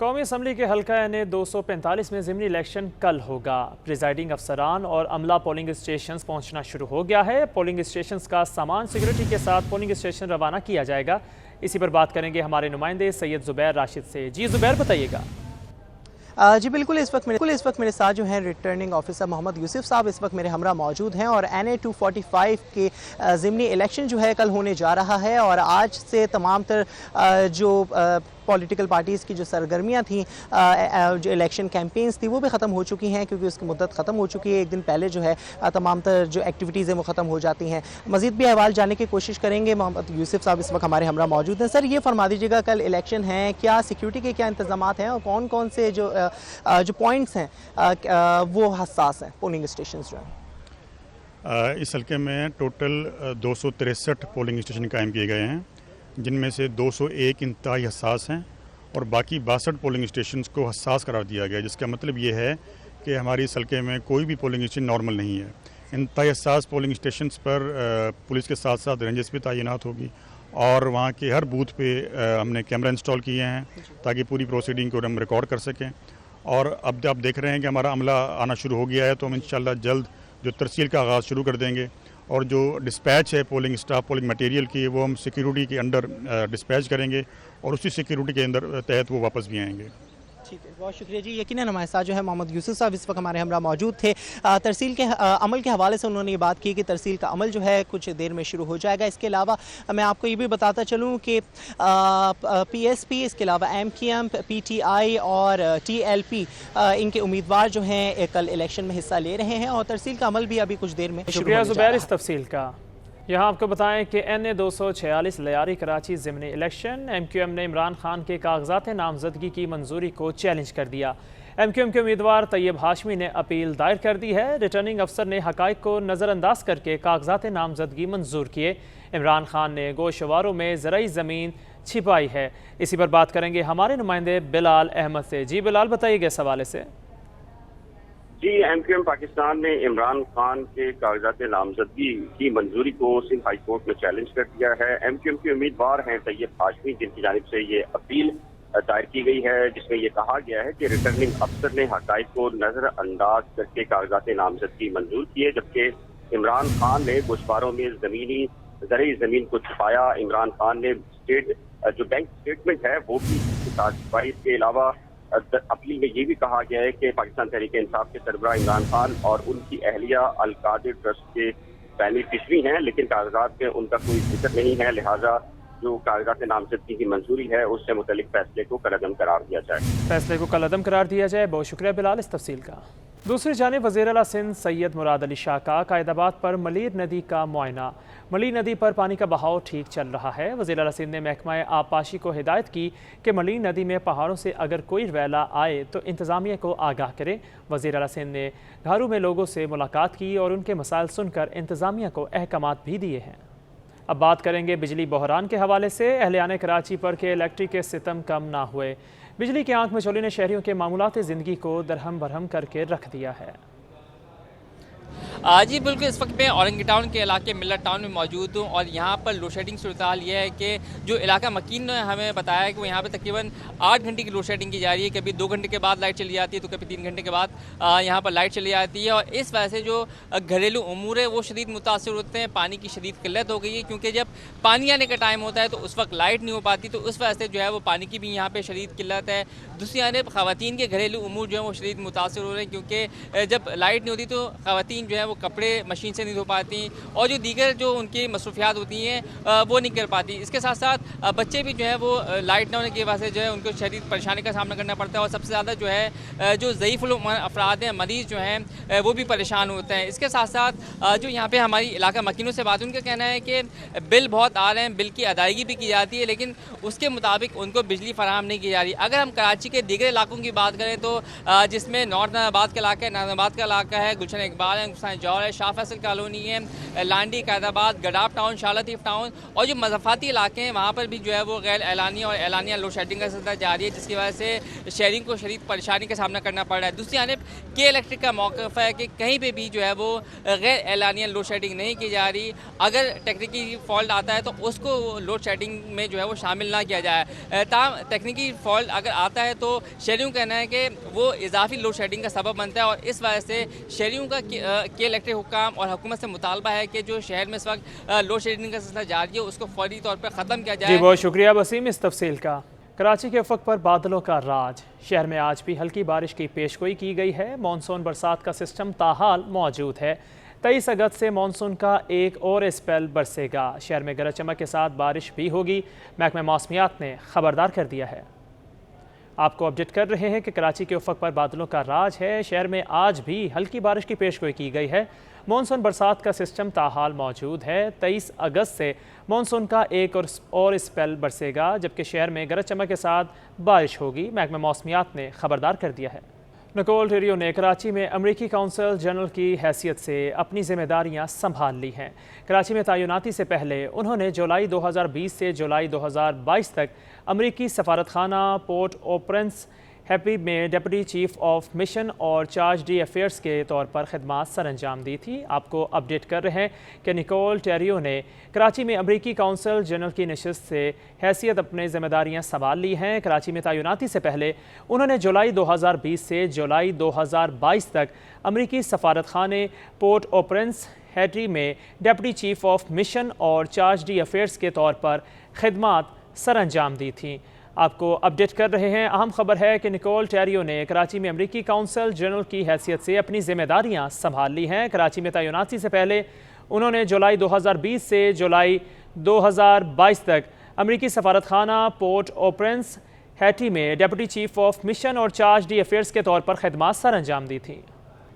قومی اسمبلی کے حلقہ این 245 میں ضمنی الیکشن کل ہوگا۔ پریزائڈنگ افسران اور عملہ پولنگ اسٹیشنز پہنچنا شروع ہو گیا ہے۔ پولنگ اسٹیشنز کا سامان سیکورٹی کے ساتھ پولنگ اسٹیشن روانہ کیا جائے گا۔ اسی پر بات کریں گے ہمارے نمائندے سید زبیر راشد سے۔ جی زبیر بتائیے گا۔ جی بالکل اس وقت میرے ساتھ جو ہیں ریٹرننگ آفیسر محمد یوسف صاحب اس وقت میرے ہمراہ موجود ہیں، اور این اے 245 کے ضمنی الیکشن جو ہے کل ہونے جا رہا ہے، اور آج سے تمام تر جو پولیٹیکل پارٹیز کی جو سرگرمیاں تھیں، جو الیکشن کیمپینز تھی، وہ بھی ختم ہو چکی ہیں کیونکہ اس کی مدت ختم ہو چکی ہے۔ ایک دن پہلے جو ہے تمام تر جو ایکٹیویٹیز ہیں وہ ختم ہو جاتی ہیں۔ مزید بھی احوال جاننے کی کوشش کریں گے۔ محمد یوسف صاحب اس وقت ہمارے ہمراہ موجود ہیں۔ سر یہ فرما دیجیے گا، کل الیکشن ہیں، کیا سیکیورٹی کے کیا انتظامات ہیں، اور کون کون سے جو پوائنٹس ہیں وہ حساس ہیں پولنگ اسٹیشنز جو ہیں؟ اس حلقے میں ٹوٹل 263 پولنگ اسٹیشن قائم کیے گئے ہیں، جن میں سے 201 انتہائی حساس ہیں اور باقی 62 پولنگ اسٹیشنز کو حساس قرار دیا گیا، جس کا مطلب یہ ہے کہ ہماری اس حلقے میں کوئی بھی پولنگ اسٹیشن نارمل نہیں ہے۔ انتہائی حساس پولنگ اسٹیشنز پر پولیس کے ساتھ ساتھ رینجرز بھی تعینات ہوگی، اور وہاں کے ہر بوتھ پہ ہم نے کیمرہ انسٹال کیے ہیں تاکہ پوری پروسیڈنگ کو ہم ریکارڈ کر سکیں۔ اور اب آپ دیکھ رہے ہیں کہ ہمارا عملہ آنا شروع ہو گیا ہے، تو ہم انشاءاللہ جلد جو ترسیل کا آغاز شروع کر دیں گے، اور جو ڈسپیچ ہے پولنگ اسٹاف پولنگ مٹیریل کی، وہ ہم سیکیورٹی کے انڈر ڈسپیچ کریں گے، اور اسی سیکیورٹی کے اندر تحت وہ واپس بھی آئیں گے۔ ٹھیک ہے، بہت شکریہ جی۔ یقیناً ہمارے ساتھ جو ہے محمد یوسف صاحب اس وقت ہمارے ہمراہ موجود تھے۔ ترسیل کے عمل کے حوالے سے انہوں نے یہ بات کی کہ ترسیل کا عمل جو ہے کچھ دیر میں شروع ہو جائے گا۔ اس کے علاوہ میں آپ کو یہ بھی بتاتا چلوں کہ پی ایس پی، اس کے علاوہ M Q M, P T I اور ٹی ایل پی، ان کے امیدوار جو ہیں کل الیکشن میں حصہ لے رہے ہیں، اور ترسیل کا عمل بھی ابھی کچھ دیر میں شروع ہونے جا رہا ہے۔ شکریہ زبیر اس تفصیل کا۔ یہاں آپ کو بتائیں کہ این اے 246 لیاری کراچی ضمنی الیکشن، ایم کیو ایم نے عمران خان کے کاغذات نامزدگی کی منظوری کو چیلنج کر دیا۔ ایم کیو ایم کے امیدوار طیب ہاشمی نے اپیل دائر کر دی ہے۔ ریٹرننگ افسر نے حقائق کو نظر انداز کر کے کاغذات نامزدگی منظور کیے۔ عمران خان نے گوشواروں میں زرعی زمین چھپائی ہے۔ اسی پر بات کریں گے ہمارے نمائندے بلال احمد سے۔ جی بلال بتائیے گا اس حوالے سے۔ G M Q M Pakistan نے عمران خان کے کاغذات نامزدگی کی منظوری کو سندھ ہائی کورٹ میں چیلنج کر دیا ہے۔ ایم کیو ایم کے امیدوار ہیں طیب ہاشمی، جن کی جانب سے یہ اپیل دائر کی گئی ہے، جس میں یہ کہا گیا ہے کہ ریٹرننگ افسر نے حقائق کو نظر انداز کر کے کاغذات نامزدگی منظور کیے، جبکہ عمران خان نے گوشواروں میں زرعی زمین کو چھپایا۔ عمران خان نے جو بینک اسٹیٹمنٹ ہے وہ بھی اس کے ساتھ چھپائی۔ اس کے علاوہ اپیل میں یہ بھی کہا گیا ہے کہ پاکستان تحریک انصاف کے سربراہ عمران خان اور ان کی اہلیہ القادر ٹرسٹ کے بینیفیشری ہیں، لیکن کاغذات میں ان کا کوئی ذکر نہیں ہے، لہٰذا جو کاغذات نامزدگی کی منظوری ہے اس سے متعلق فیصلے کو کالعدم قرار دیا جائے۔ بہت شکریہ بلال اس تفصیل کا۔ دوسری جانب وزیر اعلیٰ سندھ سید مراد علی شاہ کا قائد آباد پر ملیر ندی کا معائنہ۔ ملیر ندی پر پانی کا بہاؤ ٹھیک چل رہا ہے۔ وزیر اعلیٰ سندھ نے محکمہ آبپاشی کو ہدایت کی کہ ملیر ندی میں پہاڑوں سے اگر کوئی ریلا آئے تو انتظامیہ کو آگاہ کرے۔ وزیر اعلیٰ سندھ نے گھارو میں لوگوں سے ملاقات کی اور ان کے مسائل سن کر انتظامیہ کو احکامات بھی دیے ہیں۔ اب بات کریں گے بجلی بحران کے حوالے سے۔ اہلیان کراچی پر کے الیکٹرک کے ستم کم نہ ہوئے۔ بجلی کی آنکھ میں چولی نے شہریوں کے معمولات زندگی کو درہم برہم کر کے رکھ دیا ہے۔ جی بالکل، اس وقت میں اورنگی ٹاؤن کے علاقے ملت ٹاؤن میں موجود ہوں، اور یہاں پر لوڈ شیڈنگ صورتحال یہ ہے کہ جو علاقہ مکین نے ہمیں بتایا ہے کہ وہ یہاں پہ تقریباً 8 گھنٹے کی لوڈ شیڈنگ کی جا رہی ہے۔ کبھی 2 گھنٹے کے بعد لائٹ چلی جاتی ہے تو کبھی 3 گھنٹے کے بعد یہاں پر لائٹ چلی جاتی ہے، اور اس وجہ سے جو گھریلو امور ہے وہ شدید متاثر ہوتے ہیں۔ پانی کی شدید قلت ہو گئی ہے، کیونکہ جب پانی آنے کا ٹائم ہوتا ہے تو اس وقت لائٹ نہیں ہو پاتی، تو اس وجہ سے جو ہے وہ پانی کی بھی یہاں پہ شدید قلت ہے۔ دوسری جانب خواتین کے گھریلو امور جو ہیں وہ شدید متاثر ہو رہے ہیں، کیونکہ جب لائٹ نہیں ہوتی تو خواتین جو ہے وہ کپڑے مشین سے نہیں دھو پاتی، اور جو دیگر جو ان کی مصروفیات ہوتی ہیں وہ نہیں کر پاتی۔ اس کے ساتھ ساتھ بچے بھی جو ہے وہ لائٹ نہ ہونے کی وجہ سے جو ہے ان کو شدید پریشانی کا سامنا کرنا پڑتا ہے، اور سب سے زیادہ جو ہے جو ضعیف افراد ہیں، مریض جو ہیں وہ بھی پریشان ہوتے ہیں۔ اس کے ساتھ ساتھ جو یہاں پہ ہماری علاقہ مکینوں سے بات، ان کا کہنا ہے کہ بل بہت آ رہے ہیں، بل کی ادائیگی بھی کی جاتی ہے، لیکن اس کے مطابق ان کو بجلی فراہم نہیں کی جا رہی۔ اگر ہم کراچی کے دیگر علاقوں کی بات کریں تو جس میں نارتھ آباد کا علاقہ ہے، نازم آباد کا علاقہ ہے، گلشن اقبال ہے، जौहर है, शाह फैसल कॉलोनी है, लांडी, कैदाबाद, गडाफ टाउन, शालतीफ टाउन और जो मज़ाफ़ाती इलाके हैं वहाँ पर भी जो है वो गैर एलानिया और एलानिया लोड शेडिंग का सिलसिला जारी है, जिसकी वजह से शहरियों को शदीद परेशानी का सामना करना पड़ रहा है। दूसरी जानब के इलेक्ट्रिक का मौक़िफ़ है कि कहीं पे भी जो है वो गैर एलानिया लोड शेडिंग नहीं की जा रही। अगर टेक्निकली फॉल्ट आता है तो उसको लोड शेडिंग में जो है वो शामिल ना किया जाए। ताहम टेक्निकली फॉल्ट अगर आता है तो शहरियों का कहना है कि वो इजाफी लोड शेडिंग का सबब बनता है और इस वजह से शहरियों का के इलेक्ट्रिक हुक्काम और हुकूमत से मुतालबा है कि जो शहर में इस वक्त लोड शेडिंग का सिलसिला जारी है उसको फौरी तौर पर ख़त्म किया जाए। जी बहुत शुक्रिया वसीम इस तफसील का। कराची के उफ़क़ पर बादलों का राज, शहर में आज भी हल्की बारिश की पेशगोई की गई है। मानसून बरसात का सिस्टम ताहाल मौजूद है। 23 अगस्त से मानसून का एक और स्पेल बरसेगा। शहर में गरज चमक के साथ बारिश भी होगी। महकमा मौसमियात ने खबरदार कर दिया है। आपको अपडेट कर रहे हैं कि कराची के उफ़क़ पर बादलों का राज है। शहर में आज भी हल्की बारिश की पेशगोई की गई है। मानसून बरसात का सिस्टम ताहाल मौजूद है। 23 अगस्त से मानसून का एक और स्पेल बरसेगा, जबकि शहर में गरज चमक के साथ बारिश होगी। महकमा मौसमियात ने खबरदार कर दिया है। निकोल टेरियो ने कराची में अमरीकी काउंसल जनरल की हैसियत से अपनी जिम्मेदारियां संभाल ली हैं। कराची में तैनाती से पहले उन्होंने जुलाई 2020 से जुलाई 2022 तक अमरीकी सफारतखाना पोर्ट ओ प्रिंस हैप्पी में डिप्टी चीफ ऑफ मिशन और चार्ज डी अफेयर्स के तौर पर खिदमात सर अंजाम दी थी। आपको अपडेट कर रहे हैं कि निकोल टेरियो ने कराची में अमरीकी काउंसल जनरल की नशिस्त से हैसियत अपनी जिम्मेदारियां संभाल ली हैं। कराची में तैनाती से पहले उन्होंने जुलाई 2020 से जुलाई 2022 तक अमरीकी सफारतखाने पोर्ट ओ प्रिंस हैट्री में डिप्टी चीफ ऑफ मिशन और चार्ज डी अफेयर्स के तौर पर खिदमात सर अंजाम दी थी। आपको अपडेट कर रहे हैं। अहम खबर है कि निकोल टेरियो ने कराची में अमरीकी काउंसल जनरल की हैसियत से अपनी जिम्मेदारियां संभाल ली हैं। कराची में तैनाती से पहले उन्होंने जुलाई 2020 से जुलाई 2022 तक अमरीकी सफारतखाना पोर्ट ओ प्रिंस हैटी में डिप्टी चीफ ऑफ मिशन और चार्ज डी अफेयर्स के तौर पर खिदमात सर अंजाम दी थी।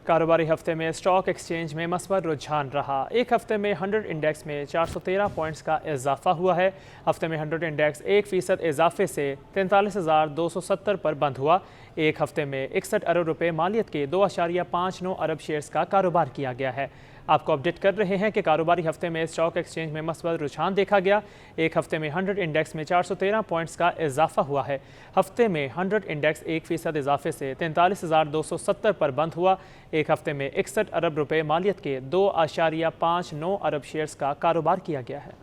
कारोबारी हफ्ते में स्टॉक एक्सचेंज में मस्बत रुझान रहा। एक हफ्ते में 100 इंडेक्स में 413 पॉइंट्स का इजाफा हुआ है। हफ्ते में 100 इंडेक्स 1% इजाफे से 43,270 पर बंद हुआ। एक हफ्ते में 61 अरब रुपए मालियत के 2.59 अरब शेयर्स का कारोबार किया गया है। आपको अपडेट कर रहे हैं कि कारोबारी हफ्ते में स्टॉक एक्सचेंज में मस्बत रुझान देखा गया। एक हफ्ते में 100 इंडेक्स में 413 पॉइंट्स का इजाफा हुआ है। हफ्ते में 100 इंडेक्स 1% इजाफे से 43,270 पर बंद हुआ। एक हफ्ते में 61 अरब रुपए मालियत के 2.59 अरब शेयर्स का कारोबार किया गया है।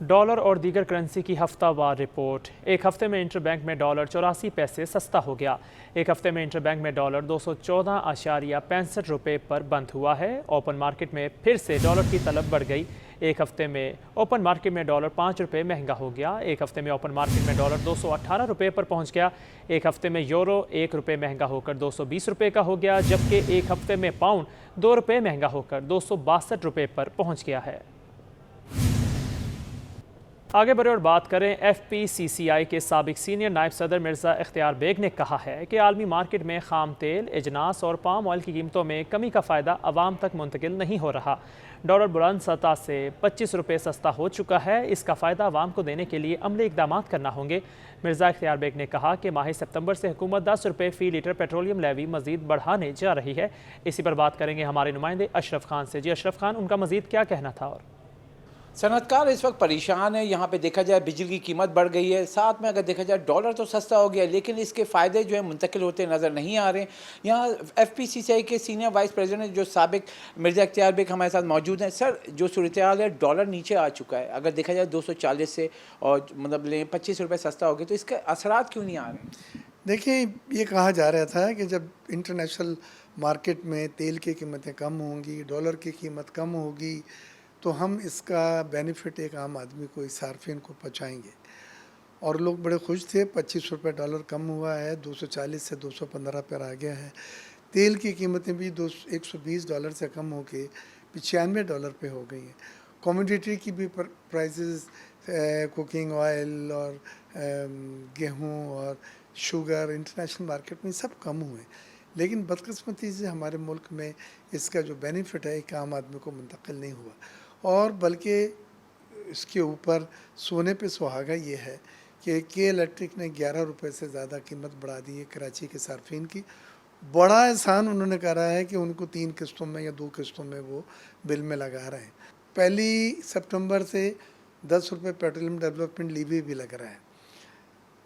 डॉलर और दीगर करेंसी की हफ्तावार रिपोर्ट। एक हफ्ते में इंटरबैंक में डॉलर 84 पैसे सस्ता हो गया। एक हफ्ते में इंटरबैंक में डॉलर 214.65 रुपये पर बंद हुआ है। ओपन मार्केट में फिर से डॉलर की तलब बढ़ गई। एक हफ्ते में ओपन मार्केट में डॉलर 5 रुपये महंगा हो गया। एक हफ्ते में ओपन मार्केट में डॉलर 218 रुपये पर पहुंच गया। एक हफ्ते में यूरो 1 रुपये महंगा होकर 220 रुपये का हो गया, जबकि एक हफ्ते में पाउंड 2 रुपये महंगा होकर 262 रुपये पर पहुंच गया है। आगे बढ़े और बात करें FPCCI के साबिक सीनियर नायब सदर मिर्ज़ा इख्तियार बेग ने कहा है कि आलमी मार्केट में खाम तेल, इजनास और पाम ऑयल की कीमतों में कमी का फ़ायदा आवाम तक मुंतकिल नहीं हो रहा। डॉलर बुलंद सतह से 25 रुपये सस्ता हो चुका है। इसका फ़ायदा आवाम को देने के लिए अमली इक़दाम करना होंगे। मिर्ज़ा इख्तियार बेग ने कहा कि माह सितंबर से हुकूमत 10 रुपये फ़ी लीटर पेट्रोलियम लेवी मज़ीद बढ़ाने जा रही है। इसी पर बात करेंगे हमारे नुमाइंदे अशरफ खान से। जी अशरफ खान, उनका मज़ीद क्या कहना था? और सनअतकार इस वक्त परेशान है। यहाँ पे देखा जाए बिजली की कीमत बढ़ गई है, साथ में अगर देखा जाए डॉलर तो सस्ता हो गया, लेकिन इसके फ़ायदे जो है मुंतकिल होते नज़र नहीं आ रहे। यहाँ FPCCI के सीनियर वाइस प्रेसिडेंट जो साबिक मिर्ज़ा इख्तियार बेग हमारे साथ मौजूद हैं। सर, जो सूरत हाल है, डॉलर नीचे आ चुका है, अगर देखा जाए 240 से और मतलब लें 25 रुपये सस्ता हो गया, तो इसके असरात क्यों नहीं आ रहे? देखिए, ये कहा जा रहा था कि जब इंटरनेशनल मार्केट में तेल की कीमतें कम होंगी, डॉलर की कीमत कम होगी, तो हम इसका बेनिफिट एक आम आदमी को, इस सार्फिन को पहुँचाएँगे। और लोग बड़े खुश थे। 25 रुपये डॉलर कम हुआ है, 240 से 215 पर आ गया है। तेल की कीमतें भी 120 डॉलर से कम हो के 95 डॉलर पे हो गई हैं। कमोडिटी की भी प्राइसेस, कुकिंग ऑयल और गेहूं और शुगर इंटरनेशनल मार्केट में सब कम हुए। लेकिन बदकिस्मती से हमारे मुल्क में इसका जो बेनिफिट है एक आम आदमी को मुंतकिल नहीं हुआ। और बल्कि इसके ऊपर सोने पे सुहागा ये है कि के इलेक्ट्रिक ने 11 रुपये से ज़्यादा कीमत बढ़ा दी है कराची के सार्फिन की। बड़ा एहसान उन्होंने करा है कि उनको 3 किस्तों में या 2 किस्तों में वो बिल में लगा रहे हैं। 1 सितंबर से 10 रुपये पेट्रोलियम डेवलपमेंट लीवी भी लग रहा है,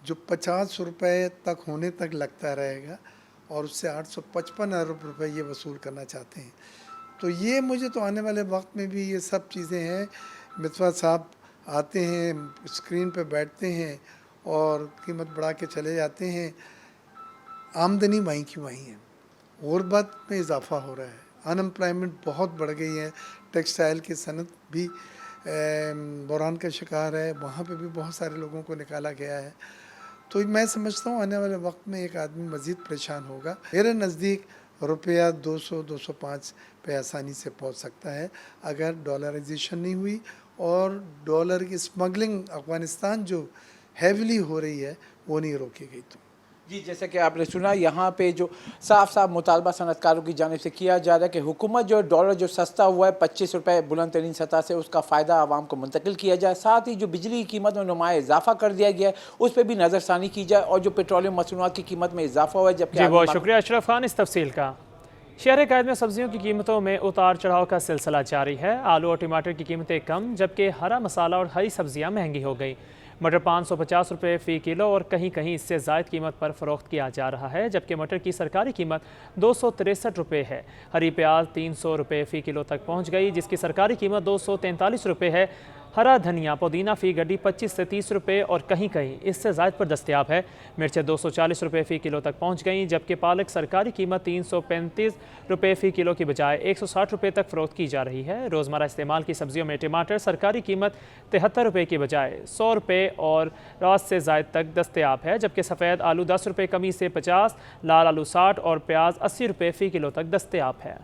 जो 50 रुपये तक होने तक लगता रहेगा, और उससे 855 अरब रुपये ये वसूल करना चाहते हैं। तो ये मुझे तो आने वाले वक्त में भी ये सब चीज़ें हैं। मितवा साहब आते हैं, स्क्रीन पे बैठते हैं और कीमत बढ़ा के चले जाते हैं। आमदनी वहीं की वहीं है, गुर्बत में इजाफा हो रहा है, अनएम्प्लॉयमेंट बहुत बढ़ गई है, टेक्सटाइल की सनत भी बहरान का शिकार है, वहाँ पे भी बहुत सारे लोगों को निकाला गया है। तो मैं समझता हूँ आने वाले वक्त में एक आदमी मज़ीद परेशान होगा। मेरे नज़दीक रुपया 200-205 पे आसानी से पहुँच सकता है अगर डॉलराइजेशन नहीं हुई और डॉलर की स्मगलिंग अफ़गानिस्तान जो हैविली हो रही है वो नहीं रोकी गई। तो जी, जैसे कि आपने सुना, यहाँ पे जो साफ मुतालबा सनतकारों की जानिब से किया जा रहा है कि हुकूमत जो डॉलर जो सस्ता हुआ है 25 रुपये बुलंद तरीन सतह से, उसका फ़ायदा आवाम को मुंतकिल किया जाए। साथ ही जो बिजली की कीमत में नुमाया इजाफा कर दिया गया है उस पर भी नज़रसानी की जाए, और जो पेट्रोलियम मसनूआत की कीमत में इजाफा हुआ है। जबकि बहुत शुक्रिया अशरफ खान इस तफसील का। शहर कैद में सब्जियों की कीमतों में उतार चढ़ाव का सिलसिला जारी है। आलू और टमाटर की कीमतें कम, जबकि हरा मसाला और हरी सब्जियां महंगी हो गई। मटर 550 रुपये फ़ी किलो और कहीं कहीं इससे ज़ायद कीमत पर फ़रोख्त किया जा रहा है, जबकि मटर की सरकारी कीमत 263 रुपये है। हरी प्याज 300 रुपये फ़ी किलो तक पहुंच गई, जिसकी सरकारी कीमत 243 रुपये है। हरा धनिया पुदीना फ़ी गड्डी 25 से 30 रुपये और कहीं कहीं इससे ज़ायद पर दस्तयाब है। मिर्चें 240 रुपये फ़ी किलो तक पहुंच गईं, जबकि पालक सरकारी कीमत 335 रुपये फ़ी किलो की बजाय 160 रुपये तक फ़रोख्त की जा रही है। रोज़मर्रा इस्तेमाल की सब्जियों में टमाटर सरकारी कीमत 73 रुपये की बजाय 100 रुपये और रास से ज़ायद तक दस्तयाब है, जबकि सफ़ेद आलू 10 रुपये कमी से 50, लाल आलू 60 और प्याज 80 रुपये फ़ी किलो तक दस्तयाब है।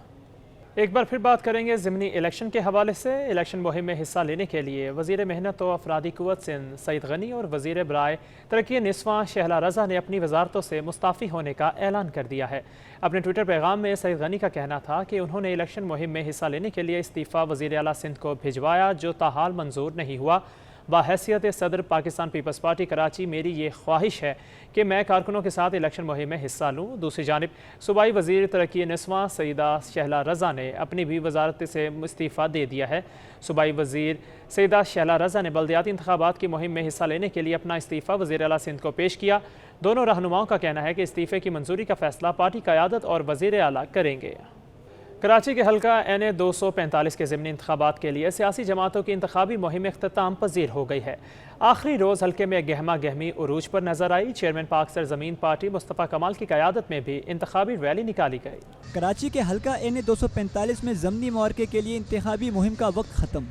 एक बार फिर बात करेंगे ज़िमनी इलेक्शन के हवाले से। इलेक्शन मुहिम में हिस्सा लेने के लिए वज़ीर मेहनत व अफरादी क़ुव्वत सिंध सईद गनी और वज़ीर बराए तरक्की निस्वां शहला रज़ा ने अपनी वजारतों से मुस्ताफ़ी होने का ऐलान कर दिया है। अपने ट्विटर पैगाम में सईद गनी का कहना था कि उन्होंने इलेक्शन मुहिम में हिस्सा लेने के लिए इस्तीफ़ा वज़ीर आला सिंध को भिजवाया, जो ताहाल मंजूर नहीं हुआ। बाहैसियत सदर पाकिस्तान पीपल्स पार्टी कराची मेरी ये ख्वाहिश है कि मैं कारकुनों के साथ इलेक्शन मुहिम में हिस्सा लूँ। दूसरी जानिब सूबाई वज़ीर तरक्की निस्वां सईदा शहला रज़ा ने अपनी भी वजारत से इस्तीफ़ा दे दिया है। सूबाई वज़ीर सईदा शहला रज़ा ने बल्दियाती इंतखाबात की मुहिम में हिस्सा लेने के लिए अपना इस्तीफ़ा वज़ीर आला सिंध को पेश किया। दोनों रहनुमाओं का कहना है कि इस्तीफ़े की मंजूरी का फ़ैसला पार्टी क़यादत और वज़ीर आला करेंगे। कराची के हल्का NA 245 के ज़िमनी इंतखाबात के लिए सियासी जमातों की इंतखाबी मुहिम इख्तिताम पजीर हो गई है। आखिरी रोज़ हल्के में गहमा गहमी उरूज पर नजर आई। चेयरमैन पाक सरजमीन पार्टी मुस्तफ़ा कमाल की क़यादत में भी इंतखाबी रैली निकाली गई। कराची के हल्का NA 245 में ज़मनी मौक़े के लिए इंतखाबी मुहिम का वक्त ख़त्म।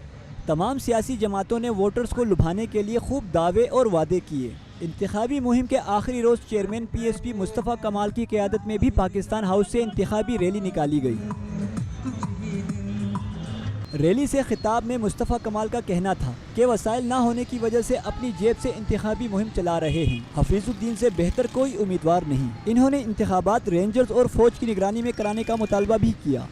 तमाम सियासी जमातों ने वोटर्स को लुभाने के लिए खूब दावे और वादे किए। इंतखाबी मुहिम के आखिरी रोज़ चेयरमैन PSP मुस्तफ़ा कमाल की क़यादत में भी पाकिस्तान हाउस से इंतखाबी रैली निकाली गई। रैली से खिताब में मुस्तफ़ा कमाल का कहना था कि वसाइल ना होने की वजह से अपनी जेब से इंतखाबी मुहिम चला रहे हैं। हफीजुद्दीन से बेहतर कोई उम्मीदवार नहीं। इन्होंने इंतखाबात रेंजर्स और फौज की निगरानी में कराने का मुतालबा भी किया।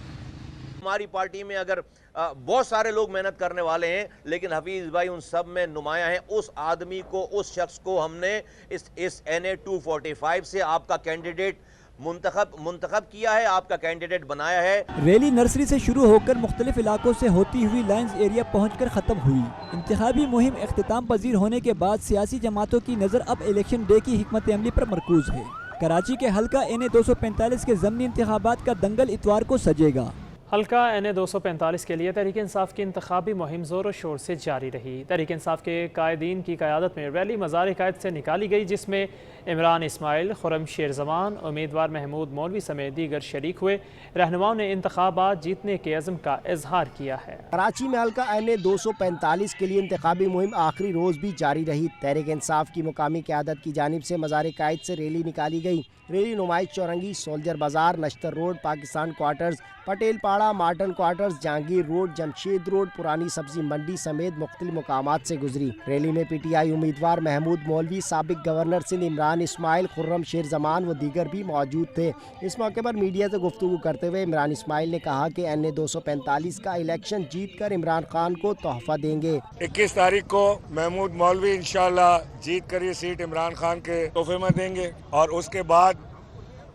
हमारी पार्टी में अगर बहुत सारे लोग मेहनत करने वाले हैं, लेकिन हफीज़ भाई उन सब में नुमाया है। उस आदमी को, उस शख्स को हमने इस NA 245 से आपका कैंडिडेट मुंतखब किया है, आपका कैंडिडेट बनाया है। रैली नर्सरी से शुरू होकर मुख्तलिफ इलाकों से होती हुई लाइन्स एरिया पहुंचकर ख़त्म हुई। इंतखाबी मुहिम इख्तिताम पजीर होने के बाद सियासी जमातों की नज़र अब इलेक्शन डे की हिकमत अमली पर मरकूज है। कराची के हल्का NA 245 के ज़मनी इंतखाबात का दंगल इतवार को सजेगा। हल्का NA 245 के लिए तहरीक इंसाफ की इंतखाबी मुहिम ज़ोर शोर से जारी रही। तहरीक इंसाफ के कायदीन की क़यादत में रैली मज़ार कायद से निकाली गई, जिसमें इमरान इस्माइल, खुर्रम शेर ज़मान, उम्मीदवार महमूद मौलवी समेत दीगर शरीक हुए। रहनुमाओं ने इंतखाबात जीतने के अज़्म का इजहार किया है। कराची में हल्का NA 245 के लिए इंतखाबी मुहिम आखिरी रोज़ भी जारी रही। तहरीक इंसाफ की मुकामी क़यादत की जानिब से मज़ार कायद से रैली निकाली गई। रैली नुमाइश चौरंगी, सोल्जर बाजार, नश्तर रोड, पाकिस्तान क्वार्टर्स, पटेल पाड़ा, Marton quarters, Jahangir road, Jamshed road, पुरानी सब्जी मंडी समेत मुख्तलिफ मुकामात से गुजरी। रैली में PTI उम्मीदवार महमूद मौलवी, साबिक गवर्नर सिंध इमरान इस्माइल, खुर्रम शेर ज़मान व दीगर भी मौजूद थे। इस मौके पर मीडिया से गुफ्तगू करते हुए इमरान इस्माइल ने कहा कि NA 245 का इलेक्शन जीत कर इमरान खान को तोहफा देंगे। 21 तारीख को महमूद मौलवी इंशाल्लाह जीत कर ये सीट इमरान खान के तोहफे में देंगे, और उसके बाद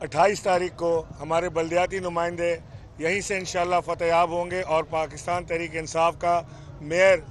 28 तारीख को हमारे बल्दियाती नुमाइंदे यहीं से इंशाल्लाह फतेहयाब होंगे और पाकिस्तान तहरीक इंसाफ का मेयर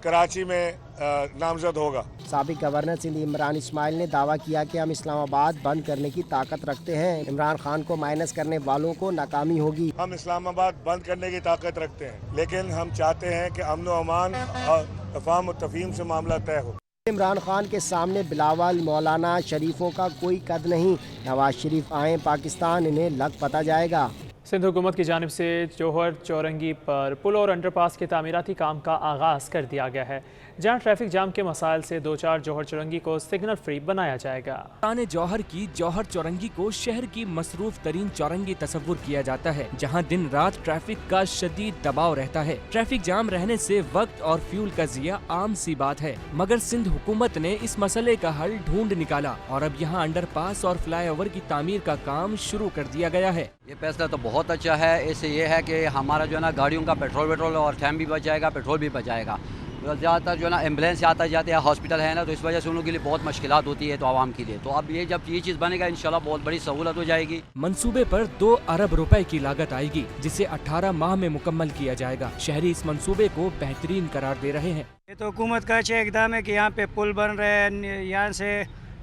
कराची में नामजद होगा। साबिक गवर्नर सिंध इमरान इस्माइल ने दावा किया कि हम इस्लामाबाद बंद करने की ताकत रखते हैं। इमरान खान को माइनस करने वालों को नाकामी होगी। हम इस्लामाबाद बंद करने की ताकत रखते हैं, लेकिन हम चाहते हैं कि अमन व अमान और तफाहम व तफहीम से मामला तय हो। इमरान खान के सामने बिलावल मौलाना शरीफों का कोई कद नहीं। नवाज शरीफ आए पाकिस्तान, इन्हें लग पता जाएगा। सिंध हुकूमत की जानिब से जौहर चौरंगी पर पुल और अंडरपास के तामीराती काम का आगाज़ कर दिया गया है, जहां ट्रैफिक जाम के मसाइल से 2-4 जौहर चौरंगी को सिग्नल फ्री बनाया जाएगा। ताने जौहर की जौहर चौरंगी को शहर की मसरूफ तरीन चौरंगी तस्वुर किया जाता है, जहां दिन रात ट्रैफिक का शदीद दबाव रहता है। ट्रैफिक जाम रहने से वक्त और फ्यूल का ज़िया आम सी बात है, मगर सिंध हुकूमत ने इस मसले का हल ढूंढ निकाला और अब यहाँ अंडरपास और फ्लाईओवर की तामीर का काम शुरू कर दिया गया है। ये फैसला तो बहुत अच्छा है। इससे ये है कि हमारा जो है ना गाड़ियों का पेट्रोल और टाइम भी बच जाएगा, पेट्रोल भी बच जाएगा। ज़्यादातर जो है ना एम्बुलेंस से आता जाते हैं, हॉस्पिटल है ना, तो इस वजह से उन लोगों के लिए बहुत मुश्किलात होती है तो आवाम के लिए। तो अब ये जब ये चीज़ बनेगा इंशाल्लाह बहुत बड़ी सहूलत हो जाएगी। मंसूबे पर 2 अरब रुपए की लागत आएगी, जिसे 18 माह में मुकम्मल किया जाएगा। शहरी इस मंसूबे को बेहतरीन करार दे रहे हैं। ये तो हुकूमत का अच्छा इकदाम है कि यहाँ पे पुल बन रहे हैं, यहाँ से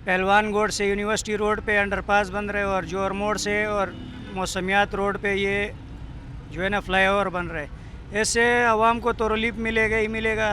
पहलवान गोड से यूनिवर्सिटी रोड पे अंडरपास बन रहे और जोर मोड़ से और मौसमियात रोड पे ये जो है ना फ्लाईओवर बन रहे। इससे आवाम को तो रिलीफ मिलेगा ही मिलेगा,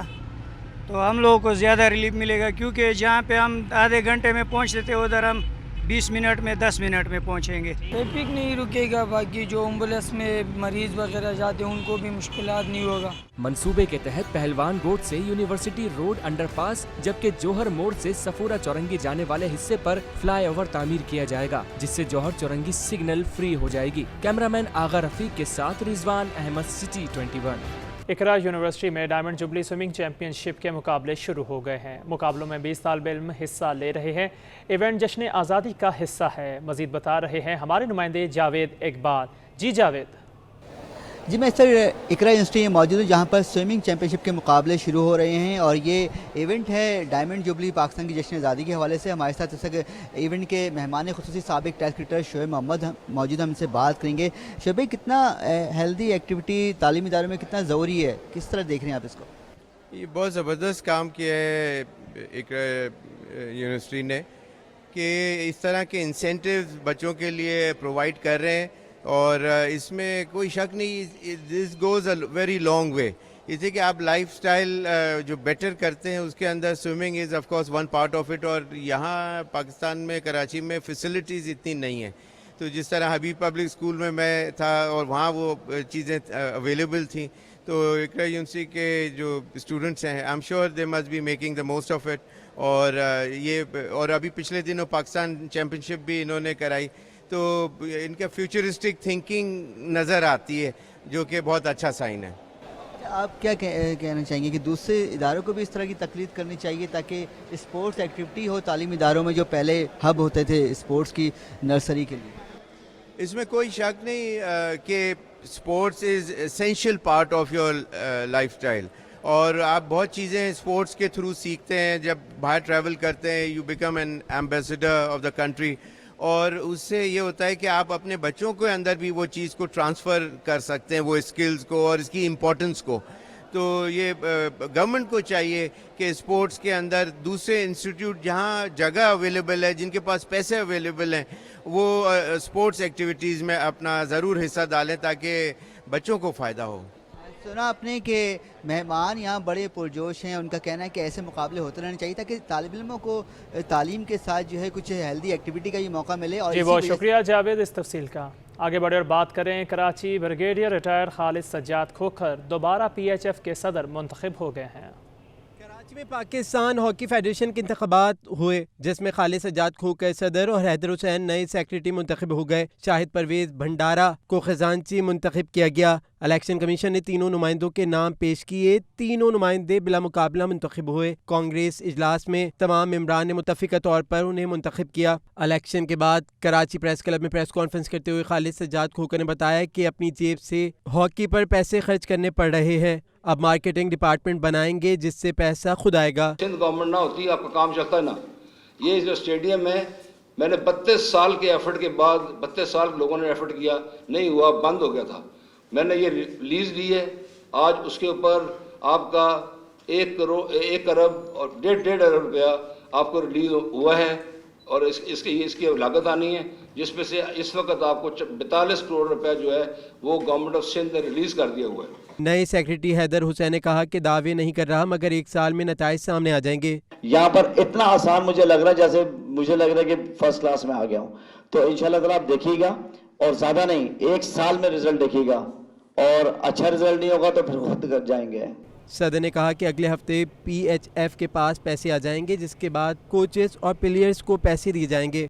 तो हम लोगों को ज़्यादा रिलीफ मिलेगा, क्योंकि जहाँ पे हम आधे घंटे में पहुँचते थे उधर हम 20 मिनट में 10 मिनट में पहुँचेंगे। ट्रैफिक नहीं रुकेगा, बाकी जो एम्बुलेंस में मरीज़ वगैरह जाते हैं उनको भी मुश्किलात नहीं होगा। मंसूबे के तहत पहलवान रोड से यूनिवर्सिटी रोड अंडरपास, जबकि जौहर मोड़ से सफूरा चौरंगी जाने वाले हिस्से पर फ्लाईओवर तामीर किया जाएगा, जिससे जौहर चौरंगी सिग्नल फ्री हो जाएगी। कैमरामैन आगा रफीक के साथ रिजवान अहमद, सिटी 21। इकरा यूनिवर्सिटी में डायमंड जुबली स्विमिंग चैंपियनशिप के मुकाबले शुरू हो गए हैं। मुकाबलों में 20 तालिब इल्म हिस्सा ले रहे हैं। इवेंट जश्न आज़ादी का हिस्सा है। मज़ीद बता रहे हैं हमारे नुमाइंदे जावेद इकबाल। जी जावेद। जी मैं सर इकरा यूनिवर्सिटी में मौजूद हूँ, जहाँ पर स्विमिंग चैंपियनशिप के मुकाबले शुरू हो रहे हैं और ये इवेंट है डायमंड जुबली पाकिस्तान की जश्न आज़ादी के हवाले से। हमारे साथ इस इवेंट के मेहमान खुसूसी साबिक टेस्ट क्रिकेटर शोएब मोहम्मद मौजूद, हम इनसे बात करेंगे। शोएब भाई, कितना हेल्दी एक्टिविटी तालीमी इदारों में कितना ज़रूरी है, किस तरह देख रहे हैं आप इसको? ये बहुत ज़बरदस्त काम किया है इकरा यूनिवर्सिटी ने कि इस तरह के इंसेंटिव्स बच्चों के लिए प्रोवाइड कर रहे हैं और इसमें कोई शक नहीं, this goes a very long way. इसे कि आप लाइफस्टाइल जो बेटर करते हैं उसके अंदर swimming is of course one part of it. और यहाँ पाकिस्तान में कराची में फैसिलिटीज़ इतनी नहीं हैं, तो जिस तरह हबीब पब्लिक स्कूल में मैं था और वहाँ वो चीज़ें अवेलेबल थी, तो इकरा यूनिवर्सिटी के जो स्टूडेंट्स हैं I am sure they must be making the most of it. और ये और अभी पिछले दिनों पाकिस्तान चैम्पियनशिप भी इन्होंने कराई, तो इनका फ्यूचरिस्टिक थिंकिंग नज़र आती है, जो कि बहुत अच्छा साइन है। आप क्या कहना चाहेंगे कि दूसरे इदारों को भी इस तरह की तकलीद करनी चाहिए ताकि स्पोर्ट्स एक्टिविटी हो तालीमी इदारों में, जो पहले हब होते थे स्पोर्ट्स की नर्सरी के लिए? इसमें कोई शक नहीं कि sports is essential part of your lifestyle और आप बहुत चीज़ें स्पोर्ट्स के थ्रू सीखते हैं। जब बाहर ट्रैवल करते हैं you become an ambassador of the country और उससे ये होता है कि आप अपने बच्चों के अंदर भी वो चीज़ को ट्रांसफ़र कर सकते हैं, वो स्किल्स को और इसकी इम्पोर्टेंस को। तो ये गवर्नमेंट को चाहिए कि स्पोर्ट्स के अंदर दूसरे इंस्टीट्यूट जहाँ जगह अवेलेबल है, जिनके पास पैसे अवेलेबल हैं, वो स्पोर्ट्स एक्टिविटीज़ में अपना ज़रूर हिस्सा डालें ताकि बच्चों को फ़ायदा हो। सुना आपने कि मेहमान यहाँ बड़े पुरजोश हैं, उनका कहना है कि ऐसे मुकाबले होते रहने चाहिए ताकि तालिब इल्मों को तालीम के साथ जो है कुछ हेल्दी एक्टिविटी का ये मौका मिले। और जी बहुत शुक्रिया जावेद इस तफसील का। आगे बढ़े और बात करें कराची। ब्रिगेडियर रिटायर खालिद सज्जाद खोखर दोबारा PHF के सदर मुंतखब हो गए हैं। कराची में पाकिस्तान हॉकी फेडरेशन के इंतखाबात हुए, जिसमें खालिद सज्जाद खोखर सदर और हैदर हुसैन नए सेक्रेटरी मुंतखब हो गए। शाहिद परवेज भंडारा को खजानची मुंतखब किया गया। इलेक्शन कमीशन ने तीनों नुमाइंदों के नाम पेश किए। तीनों नुमाइंदे बिला मुकाबला मुंतखब हुए। कांग्रेस इजलास में तमाम मेंबरान ने मुत्तफिका तौर पर उन्हें मुंतखब किया। इलेक्शन के बाद कराची प्रेस क्लब में प्रेस कॉन्फ्रेंस करते हुए खालिद सज्जाद खोखर ने बताया कि अपनी जेब से हॉकी पर पैसे खर्च करने पड़ रहे हैं। अब मार्केटिंग डिपार्टमेंट बनाएंगे जिससे पैसा खुद आएगा। सिंध गवर्नमेंट ना होती आपका काम चलता ना। ये जो स्टेडियम है میں نے 32 سال کے ایفرٹ کے بعد 32 سال لوگوں نے ایفرٹ کیا, نہیں ہوا, بند ہو گیا تھا. میں نے یہ لیز لی ہے, آج اس کے اوپر آپ کا 1 ارب اور 1.5 ارب روپیہ آپ کو ریلیز ہوا ہے, اور اس کی لاگت آنی ہے, جس میں سے اس وقت آپ کو 42 کروڑ روپیہ جو ہے وہ گورنمنٹ آف سندھ نے ریلیز کر دیا ہوا ہے. نئے سیکریٹری حیدر حسین نے کہا کہ دعوے نہیں کر رہا, مگر 1 سال میں نتائج سامنے آ جائیں گے. یہاں پر اتنا آسان مجھے لگ رہا ہے جیسے مجھے لگ رہا ہے کہ فرسٹ کلاس میں آ گیا ہوں. تو انشاءاللہ تعالیٰ آپ دیکھیے گا, اور زیادہ نہیں 1 سال میں رزلٹ دیکھیے گا, اور اچھا رزلٹ نہیں ہوگا تو پھر خود کر جائیں گے. صدر نے کہا کہ اگلے ہفتے PHF کے پاس پیسے آ جائیں گے, جس کے بعد کوچز اور پلیئرز کو پیسے دیے جائیں گے.